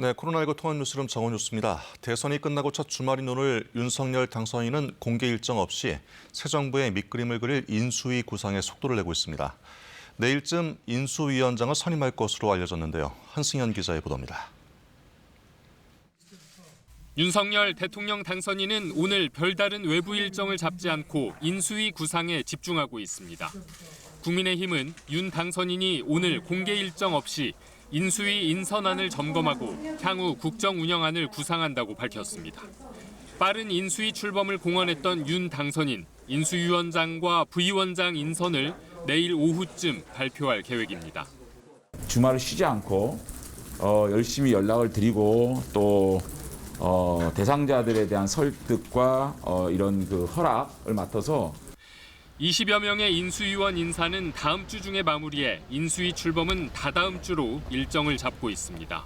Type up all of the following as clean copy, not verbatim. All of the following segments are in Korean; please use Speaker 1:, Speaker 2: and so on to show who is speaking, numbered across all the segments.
Speaker 1: 네, 코로나19 통합 뉴스룸 정원 뉴스입니다. 대선이 끝나고 첫 주말인 오늘 윤석열 당선인은 공개 일정 없이 새 정부의 밑그림을 그릴 인수위 구상에 속도를 내고 있습니다. 내일쯤 인수위원장을 선임할 것으로 알려졌는데요. 한승현 기자의 보도입니다.
Speaker 2: 윤석열 대통령 당선인은 오늘 별다른 외부 일정을 잡지 않고 인수위 구상에 집중하고 있습니다. 국민의힘은 윤 당선인이 오늘 공개 일정 없이 인수위 인선안을 점검하고 향후 국정 운영안을 구상한다고 밝혔습니다. 빠른 인수위 출범을 공언했던 윤 당선인, 인수위원장과 부위원장 인선을 내일 오후쯤 발표할 계획입니다.
Speaker 3: 주말을 쉬지 않고 열심히 연락을 드리고 또 대상자들에 대한 설득과 이런 허락을 맡아서
Speaker 2: 20여 명의 인수위원 인사는 다음 주 중에 마무리해 인수위 출범은 다다음 주로 일정을 잡고 있습니다.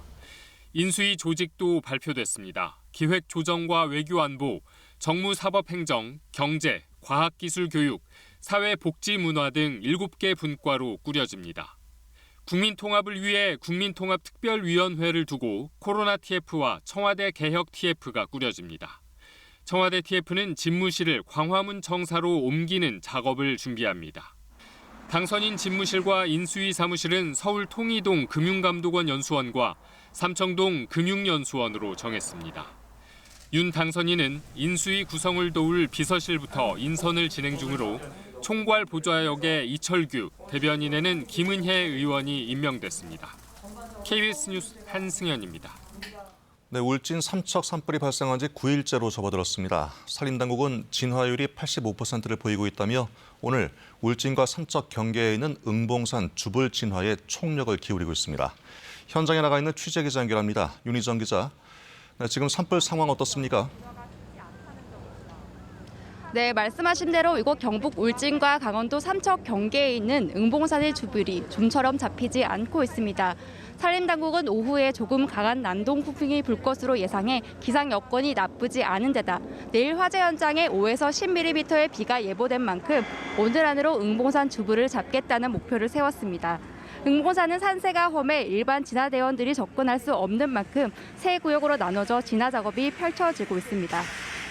Speaker 2: 인수위 조직도 발표됐습니다. 기획조정과 외교안보, 정무사법행정, 경제, 과학기술교육, 사회복지문화 등 7개 분과로 꾸려집니다. 국민통합을 위해 국민통합특별위원회를 두고 코로나 TF와 청와대 개혁 TF가 꾸려집니다. 청와대 TF는 집무실을 광화문 청사로 옮기는 작업을 준비합니다. 당선인 집무실과 인수위 사무실은 서울 통이동 금융감독원 연수원과 삼청동 금융연수원으로 정했습니다. 윤 당선인은 인수위 구성을 도울 비서실부터 인선을 진행 중으로 총괄 보좌역에 이철규, 대변인에는 김은혜 의원이 임명됐습니다. KBS 뉴스 한승현입니다.
Speaker 1: 네, 울진 삼척 산불이 발생한 지 9일째로 접어들었습니다. 산림당국은 진화율이 85%를 보이고 있다며 오늘 울진과 삼척 경계에 있는 응봉산 주불 진화에 총력을 기울이고 있습니다. 현장에 나가 있는 취재기자 연결합니다. 윤희정 기자, 네, 지금 산불 상황 어떻습니까?
Speaker 4: 네, 말씀하신 대로 이곳 경북 울진과 강원도 삼척 경계에 있는 응봉산의 주불이 좀처럼 잡히지 않고 있습니다. 산림당국은 오후에 조금 강한 난동 폭풍이 불 것으로 예상해 기상 여건이 나쁘지 않은 데다 내일 화재 현장에 5에서 10mm의 비가 예보된 만큼 오늘 안으로 응봉산 주불을 잡겠다는 목표를 세웠습니다. 응봉산은 산세가 험해 일반 진화대원들이 접근할 수 없는 만큼 세 구역으로 나눠져 진화 작업이 펼쳐지고 있습니다.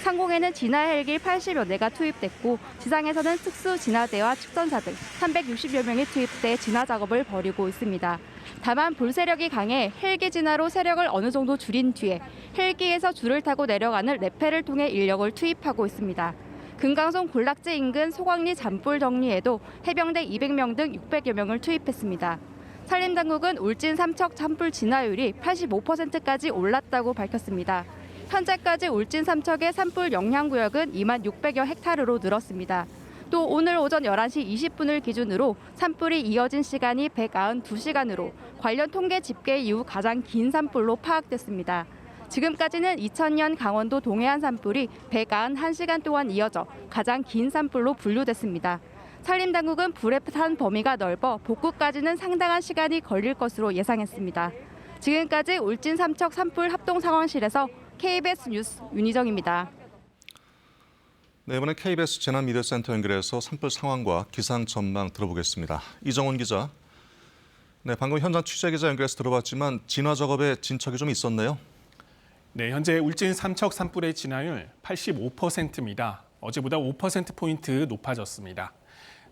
Speaker 4: 상공에는 진화 헬기 80여 대가 투입됐고 지상에서는 특수 진화대와 축전사 등 360여 명이 투입돼 진화 작업을 벌이고 있습니다. 다만 불세력이 강해 헬기 진화로 세력을 어느 정도 줄인 뒤에 헬기에서 줄을 타고 내려가는 레페를 통해 인력을 투입하고 있습니다. 금강송 군락지 인근 소광리 잔불 정리에도 해병대 200명 등 600여 명을 투입했습니다. 산림당국은 울진 삼척 산불 진화율이 85%까지 올랐다고 밝혔습니다. 현재까지 울진 삼척의 산불 영향구역은 2만 600여 헥타르로 늘었습니다. 또 오늘 오전 11시 20분을 기준으로 산불이 이어진 시간이 192시간으로 관련 통계 집계 이후 가장 긴 산불로 파악됐습니다. 지금까지는 2000년 강원도 동해안 산불이 191시간 동안 이어져 가장 긴 산불로 분류됐습니다. 산림당국은 불의 탄 범위가 넓어 복구까지는 상당한 시간이 걸릴 것으로 예상했습니다. 지금까지 울진 삼척 산불 합동 상황실에서 KBS 뉴스 윤희정입니다.
Speaker 1: 네, 이번엔 KBS 재난미디어센터 연결해서 산불 상황과 기상 전망 들어보겠습니다. 이정원 기자. 네, 방금 현장 취재기자 연결해서 들어봤지만 진화 작업에 진척이 좀 있었네요.
Speaker 5: 네, 현재 울진 삼척 산불의 진화율 85%입니다. 어제보다 5%포인트 높아졌습니다.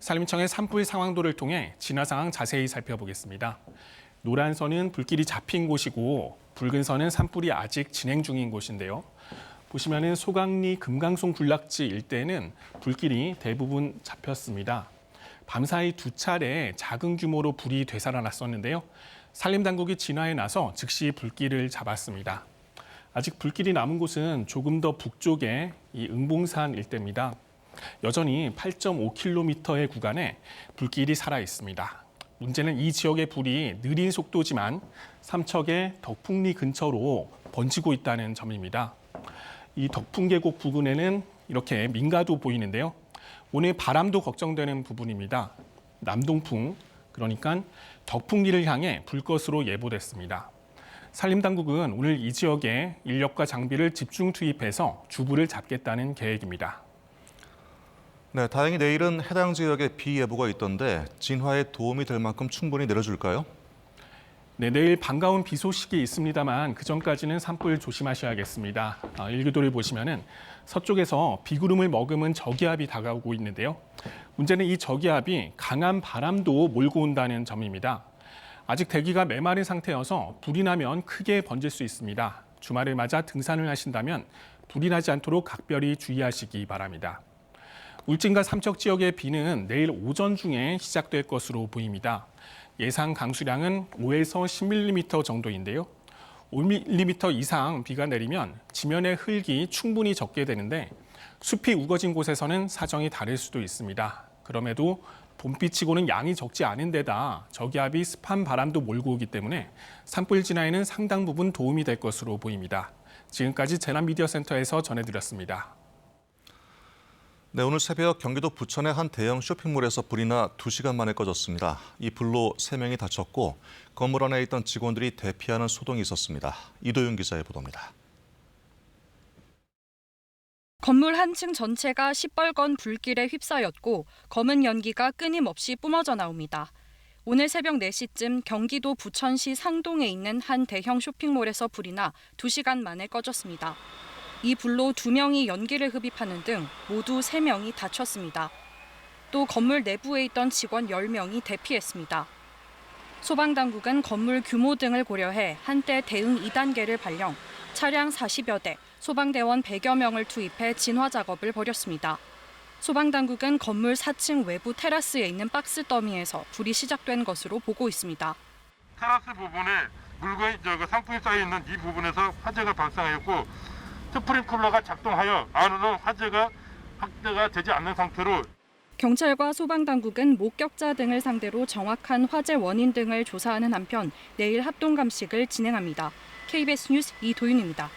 Speaker 5: 산림청의 산불 상황도를 통해 진화 상황 자세히 살펴보겠습니다. 노란 선은 불길이 잡힌 곳이고 붉은 선은 산불이 아직 진행 중인 곳인데요. 보시면은 소강리 금강송 군락지 일대는 불길이 대부분 잡혔습니다. 밤사이 2차례 작은 규모로 불이 되살아났었는데요. 산림당국이 진화에 나서 즉시 불길을 잡았습니다. 아직 불길이 남은 곳은 조금 더 북쪽의 이 응봉산 일대입니다. 여전히 8.5km의 구간에 불길이 살아 있습니다. 문제는 이 지역의 불이 느린 속도지만 삼척의 덕풍리 근처로 번지고 있다는 점입니다. 이 덕풍계곡 부근에는 이렇게 민가도 보이는데요. 오늘 바람도 걱정되는 부분입니다. 남동풍, 그러니까 덕풍리를 향해 불 것으로 예보됐습니다. 산림당국은 오늘 이 지역에 인력과 장비를 집중 투입해서 주불을 잡겠다는 계획입니다.
Speaker 1: 네, 다행히 내일은 해당 지역에 비 예보가 있던데 진화에 도움이 될 만큼 충분히 내려줄까요?
Speaker 5: 네, 내일 반가운 비 소식이 있습니다만 그전까지는 산불 조심하셔야겠습니다. 일교도를 보시면은 서쪽에서 비구름을 머금은 저기압이 다가오고 있는데요. 문제는 이 저기압이 강한 바람도 몰고 온다는 점입니다. 아직 대기가 메마른 상태여서 불이 나면 크게 번질 수 있습니다. 주말을 맞아 등산을 하신다면 불이 나지 않도록 각별히 주의하시기 바랍니다. 울진과 삼척 지역의 비는 내일 오전 중에 시작될 것으로 보입니다. 예상 강수량은 5에서 10mm 정도인데요. 5mm 이상 비가 내리면 지면의 흙이 충분히 젖게 되는데 숲이 우거진 곳에서는 사정이 다를 수도 있습니다. 그럼에도 봄비치고는 양이 적지 않은 데다 저기압이 습한 바람도 몰고 오기 때문에 산불 진화에는 상당 부분 도움이 될 것으로 보입니다. 지금까지 재난미디어센터에서 전해드렸습니다.
Speaker 1: 네, 오늘 새벽 경기도 부천의 한 대형 쇼핑몰에서 불이 나 2시간 만에 꺼졌습니다. 이 불로 3명이 다쳤고 건물 안에 있던 직원들이 대피하는 소동이 있었습니다. 이도윤 기자의 보도입니다.
Speaker 6: 건물 한 층 전체가 시뻘건 불길에 휩싸였고 검은 연기가 끊임없이 뿜어져 나옵니다. 오늘 새벽 4시쯤 경기도 부천시 상동에 있는 한 대형 쇼핑몰에서 불이 나 2시간 만에 꺼졌습니다. 이 불로 2명이 연기를 흡입하는 등 모두 3명이 다쳤습니다. 또 건물 내부에 있던 직원 10명이 대피했습니다. 소방당국은 건물 규모 등을 고려해 한때 대응 2단계를 발령, 차량 40여 대, 소방대원 100여 명을 투입해 진화 작업을 벌였습니다. 소방당국은 건물 4층 외부 테라스에 있는 박스 더미에서 불이 시작된 것으로 보고 있습니다.
Speaker 7: 테라스 부분에 물건이 상품이 쌓여 있는 이 부분에서 화재가 발생하였고 스프링클러가 작동하여 안으로 화재가 확대가 되지 않는 상태로
Speaker 6: 경찰과 소방당국은 목격자 등을 상대로 정확한 화재 원인 등을 조사하는 한편 내일 합동 감식을 진행합니다. KBS 뉴스 이도윤입니다.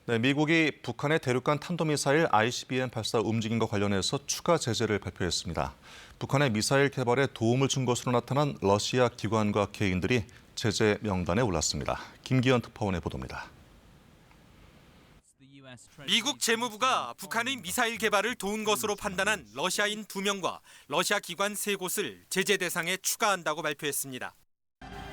Speaker 1: 네, 미국이 북한의 대륙간 탄도미사일 ICBM 발사 움직임과 관련해서 추가 제재를 발표했습니다. 북한의 미사일 개발에 도움을 준 것으로 나타난 러시아 기관과 개인들이 제재 명단에 올랐습니다. 김기현 특파원의 보도입니다.
Speaker 8: 미국 재무부가 북한의 미사일 개발을 도운 것으로 판단한 러시아인 2명과 러시아 기관 3곳을 제재 대상에 추가한다고 발표했습니다.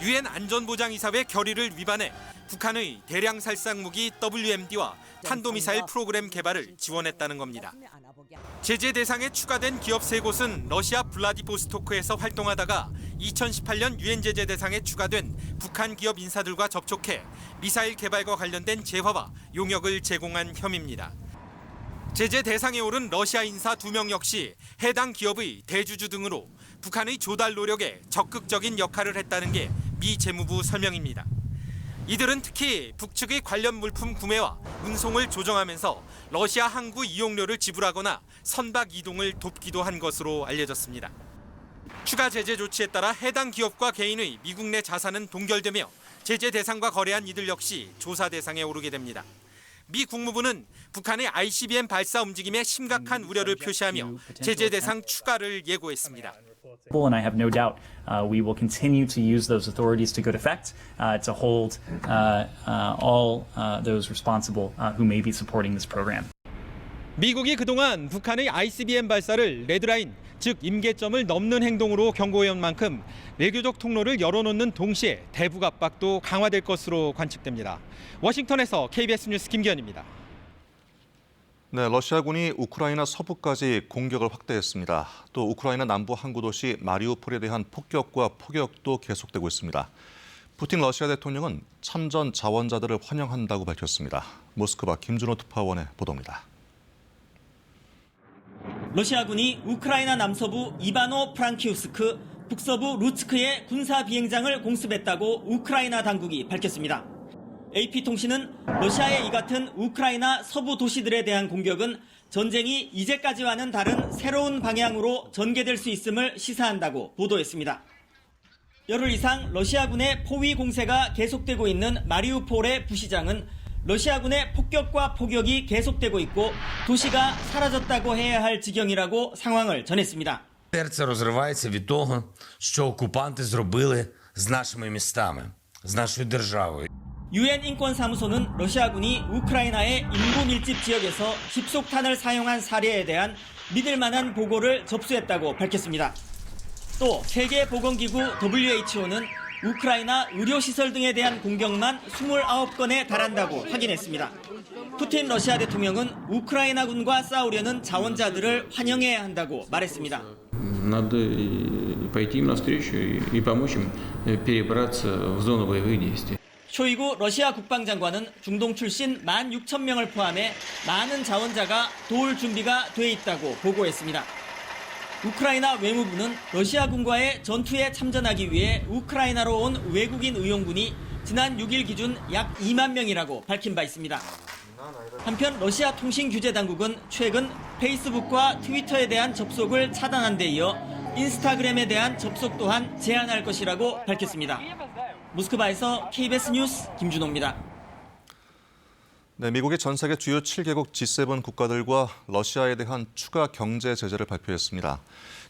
Speaker 8: 유엔 안전보장이사회 결의를 위반해 북한의 대량 살상 무기 WMD와 탄도미사일 프로그램 개발을 지원했다는 겁니다. 제재 대상에 추가된 기업 3곳은 러시아 블라디보스토크에서 활동하다가 2018년 유엔 제재 대상에 추가된 북한 기업 인사들과 접촉해 미사일 개발과 관련된 재화와 용역을 제공한 혐의입니다. 제재 대상에 오른 러시아 인사 2명 역시 해당 기업의 대주주 등으로 북한의 조달 노력에 적극적인 역할을 했다는 게 미 재무부 설명입니다. 이들은 특히 북측의 관련 물품 구매와 운송을 조정하면서 러시아 항구 이용료를 지불하거나 선박 이동을 돕기도 한 것으로 알려졌습니다. 추가 제재 조치에 따라 해당 기업과 개인의 미국 내 자산은 동결되며 제재 대상과 거래한 이들 역시 조사 대상에 오르게 됩니다. 미 국무부는 북한의 ICBM 발사 움직임에 심각한 우려를 표시하며 제재 대상 추가를 예고했습니다.
Speaker 9: And I have no doubt we will continue to use those authorities to good effect to hold all those responsible who may be supporting this program.
Speaker 8: 미국이 그동안 북한의 ICBM 발사를 레드라인, 즉 임계점을 넘는 행동으로 경고해온 만큼 외교적 통로를 열어놓는 동시에 대북 압박도 강화될 것으로 관측됩니다. 워싱턴에서 KBS 뉴스 김기현입니다.
Speaker 1: 네, 러시아군이 우크라이나 서부까지 공격을 확대했습니다. 또 우크라이나 남부 항구 도시 마리우폴에 대한 폭격과 포격도 계속되고 있습니다. 푸틴 러시아 대통령은 참전 자원자들을 환영한다고 밝혔습니다. 모스크바 김준호 특파원의 보도입니다.
Speaker 10: 러시아군이 우크라이나 남서부 이바노 프랑키우스크, 북서부 루츠크의 군사 비행장을 공습했다고 우크라이나 당국이 밝혔습니다. AP통신은 러시아의 이 같은 우크라이나 서부 도시들에 대한 공격은 전쟁이 이제까지와는 다른 새로운 방향으로 전개될 수 있음을 시사한다고 보도했습니다. 열흘 이상 러시아군의 포위 공세가 계속되고 있는 마리우폴의 부시장은 러시아군의 폭격과 포격이 계속되고 있고 도시가 사라졌다고 해야 할 지경이라고 상황을 전했습니다.
Speaker 11: Серце розривається від того, що окупанти зробили з нашими містами, з нашою державою.
Speaker 10: 유엔 인권사무소는 러시아군이 우크라이나의 인구 밀집 지역에서 집속탄을 사용한 사례에 대한 믿을 만한 보고를 접수했다고 밝혔습니다. 또 세계보건기구 WHO는 우크라이나 의료시설 등에 대한 공격만 29건에 달한다고 확인했습니다. 푸틴 러시아 대통령은 우크라이나군과 싸우려는 자원자들을 환영해야 한다고 말했습니다.
Speaker 12: Надо пойти им навстречу и помочь им перебраться в зону боевых действий.
Speaker 10: 쇼이구 러시아 국방장관은 중동 출신 16,000명을 포함해 많은 자원자가 도울 준비가 돼 있다고 보고했습니다. 우크라이나 외무부는 러시아군과의 전투에 참전하기 위해 우크라이나로 온 외국인 의용군이 지난 6일 기준 약 2만 명이라고 밝힌 바 있습니다. 한편 러시아 통신규제당국은 최근 페이스북과 트위터에 대한 접속을 차단한 데 이어 인스타그램에 대한 접속 또한 제한할 것이라고 밝혔습니다. 모스크바에서 KBS 뉴스 김준호입니다.
Speaker 1: 네, 미국이 전 세계 주요 7개국 G7 국가들과 러시아에 대한 추가 경제 제재를 발표했습니다.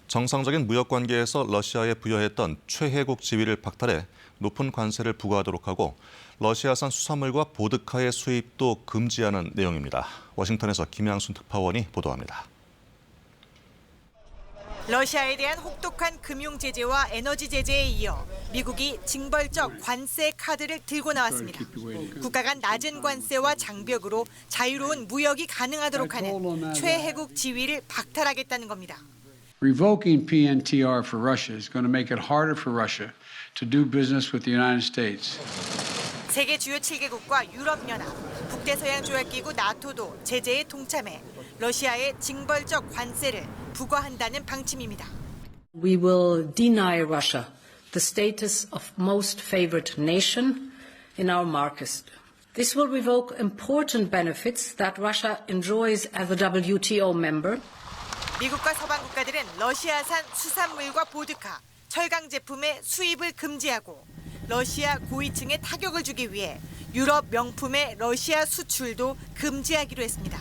Speaker 1: 정상적인 무역 관계에서 러시아에 부여했던 최혜국 지위를 박탈해 높은 관세를 부과하도록 하고 러시아산 수산물과 보드카의 수입도 금지하는 내용입니다. 워싱턴에서 김양순 특파원이 보도합니다.
Speaker 13: 러시아에 대한 혹독한 금융 제재와 에너지 제재에 이어 미국이 징벌적 관세 카드를 들고 나왔습니다. 국가 간 낮은 관세와 장벽으로 자유로운 무역이 가능하도록 하는 최혜국 지위를 박탈하겠다는 겁니다.
Speaker 14: Revoking PNTR for Russia is going to make it harder for Russia to do business with the United States.
Speaker 13: 세계 주요 7개국과 유럽연합, 북대서양조약기구 나토도 제재에 동참해 러시아의 징벌적 관세를 부과한다는 방침입니다.
Speaker 15: We will deny Russia the status of most favored nation in our markets. This will revoke important benefits that Russia enjoys as a WTO member.
Speaker 13: 미국과 서방 국가들은 러시아산 수산물과 보드카, 철강 제품의 수입을 금지하고 러시아 고위층에 타격을 주기 위해 유럽 명품의 러시아 수출도 금지하기로 했습니다.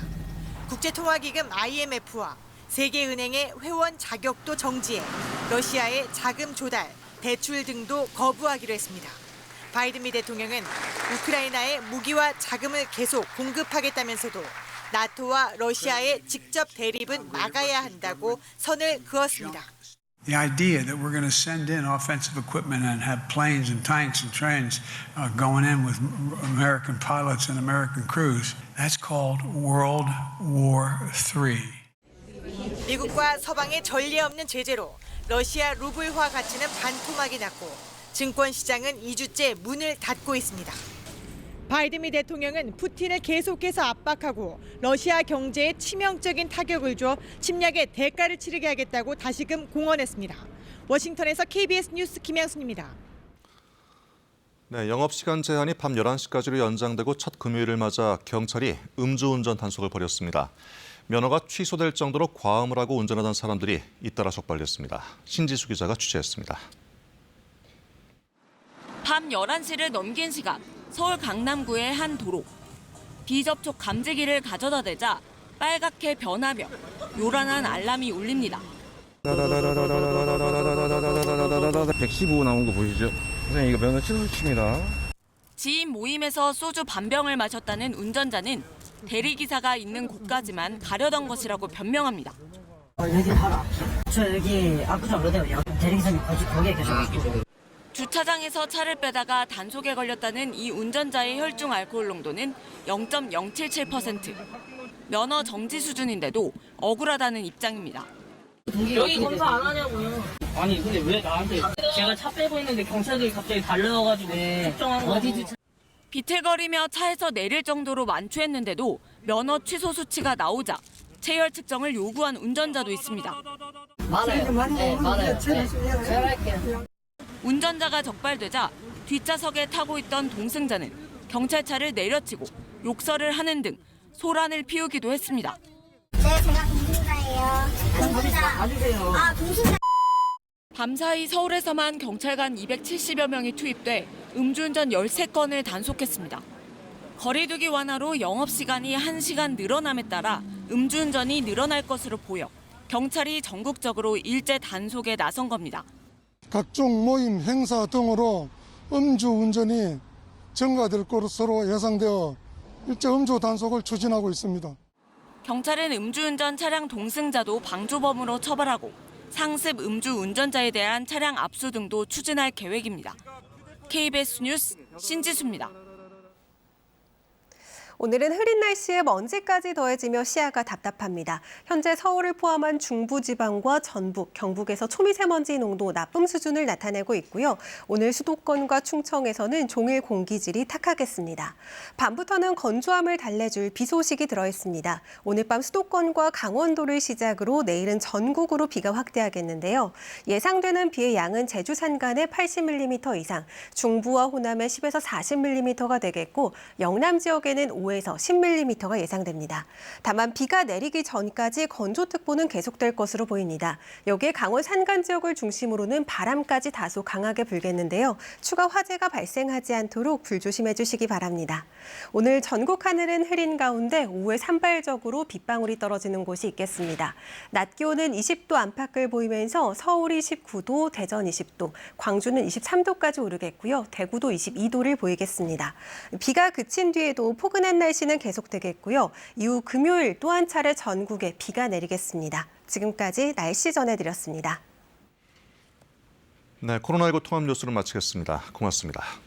Speaker 13: 국제통화기금 IMF와 세계은행의 회원 자격도 정지해 러시아의 자금 조달, 대출 등도 거부하기로 했습니다. 바이든 미 대통령은 우크라이나에 무기와 자금을 계속 공급하겠다면서도 나토와 러시아의 직접 대립은 막아야 한다고 선을 그었습니다.
Speaker 14: The idea that we're going to send in offensive equipment and have planes and tanks and trains going in with American pilots and American crews, that's called World War III.
Speaker 13: 미국과 서방의 전례 없는 제재로 러시아 루블화 가치는 반토막이 났고 증권 시장은 2주째 문을 닫고 있습니다. 바이든 미 대통령은 푸틴을 계속해서 압박하고 러시아 경제에 치명적인 타격을 줘 침략의 대가를 치르게 하겠다고 다시금 공언했습니다. 워싱턴에서 KBS 뉴스 김양순입니다.
Speaker 1: 네, 영업시간 제한이 밤 11시까지로 연장되고 첫 금요일을 맞아 경찰이 음주운전 단속을 벌였습니다. 면허가 취소될 정도로 과음을 하고 운전하던 사람들이 잇따라 적발됐습니다. 신지수 기자가 취재했습니다.
Speaker 16: 밤 11시를 넘긴 시각, 서울 강남구의 한 도로. 비접촉 감지기를 가져다 대자 빨갛게 변하며 요란한 알람이 울립니다.
Speaker 17: 115 나온 거 보이시죠? 선생님, 이거 면허 취소시킵니다.
Speaker 16: 지인 모임에서 소주 반병을 마셨다는 운전자는 대리기사가 있는 곳까지만 가려던 것이라고 변명합니다.
Speaker 18: 여기 바로 저 여기 압구정 로데오요. 대리기사님 거기에 계셔가지고.
Speaker 16: 주차장에서 차를 빼다가 단속에 걸렸다는 이 운전자의 혈중 알코올 농도는 0.077%. 면허 정지 수준인데도 억울하다는 입장입니다.
Speaker 18: 여기 검사 안 하냐고요. 아니 근데 왜 나한테 제가 차 빼고 있는데 경찰들이 갑자기 달려와가지고 걱정한 거 어디 주차.
Speaker 16: 비틀거리며 차에서 내릴 정도로 만취했는데도 면허 취소 수치가 나오자 체열 측정을 요구한 운전자도 있습니다.
Speaker 18: 많아요. 네, 많아요. 네, 제가 할게요.
Speaker 16: 운전자가 적발되자 뒷좌석에 타고 있던 동승자는 경찰차를 내려치고 욕설을 하는 등 소란을 피우기도 했습니다.
Speaker 19: 제가 동승자예요. 동승자.
Speaker 16: 밤사이 서울에서만 경찰관 270여 명이 투입돼 음주운전 13건을 단속했습니다. 거리두기 완화로 영업시간이 1시간 늘어남에 따라 음주운전이 늘어날 것으로 보여 경찰이 전국적으로 일제 단속에 나선 겁니다.
Speaker 20: 각종 모임, 행사 등으로 음주운전이 증가될 것으로 예상되어 일제 음주 단속을 추진하고 있습니다.
Speaker 16: 경찰은 음주운전 차량 동승자도 방조범으로 처벌하고 상습 음주 운전자에 대한 차량 압수 등도 추진할 계획입니다. KBS 뉴스 신지수입니다.
Speaker 21: 오늘은 흐린 날씨에 먼지까지 더해지며 시야가 답답합니다. 현재 서울을 포함한 중부지방과 전북, 경북에서 초미세먼지 농도 나쁨 수준을 나타내고 있고요. 오늘 수도권과 충청에서는 종일 공기질이 탁하겠습니다. 밤부터는 건조함을 달래줄 비 소식이 들어있습니다. 오늘 밤 수도권과 강원도를 시작으로 내일은 전국으로 비가 확대하겠는데요. 예상되는 비의 양은 제주 산간에 80mm 이상, 중부와 호남에 10에서 40mm가 되겠고 영남 지역에는 5에서 10mm가 예상됩니다. 다만 비가 내리기 전까지 건조특보는 계속될 것으로 보입니다. 여기에 강원 산간 지역을 중심으로는 바람까지 다소 강하게 불겠는데요. 추가 화재가 발생하지 않도록 불조심해 주시기 바랍니다. 오늘 전국 하늘은 흐린 가운데 오후에 산발적으로 빗방울이 떨어지는 곳이 있겠습니다. 낮 기온은 20도 안팎을 보이면서 서울이 19도, 대전 20도, 광주는 23도까지 오르겠고요. 대구도 22도를 보이겠습니다. 비가 그친 뒤에도 포근한 날씨는 계속되겠고요. 이후 금요일 또 한 차례 전국에 비가 내리겠습니다. 지금까지 날씨 전해드렸습니다.
Speaker 1: 네, 코로나19 통합 뉴스를 마치겠습니다. 고맙습니다.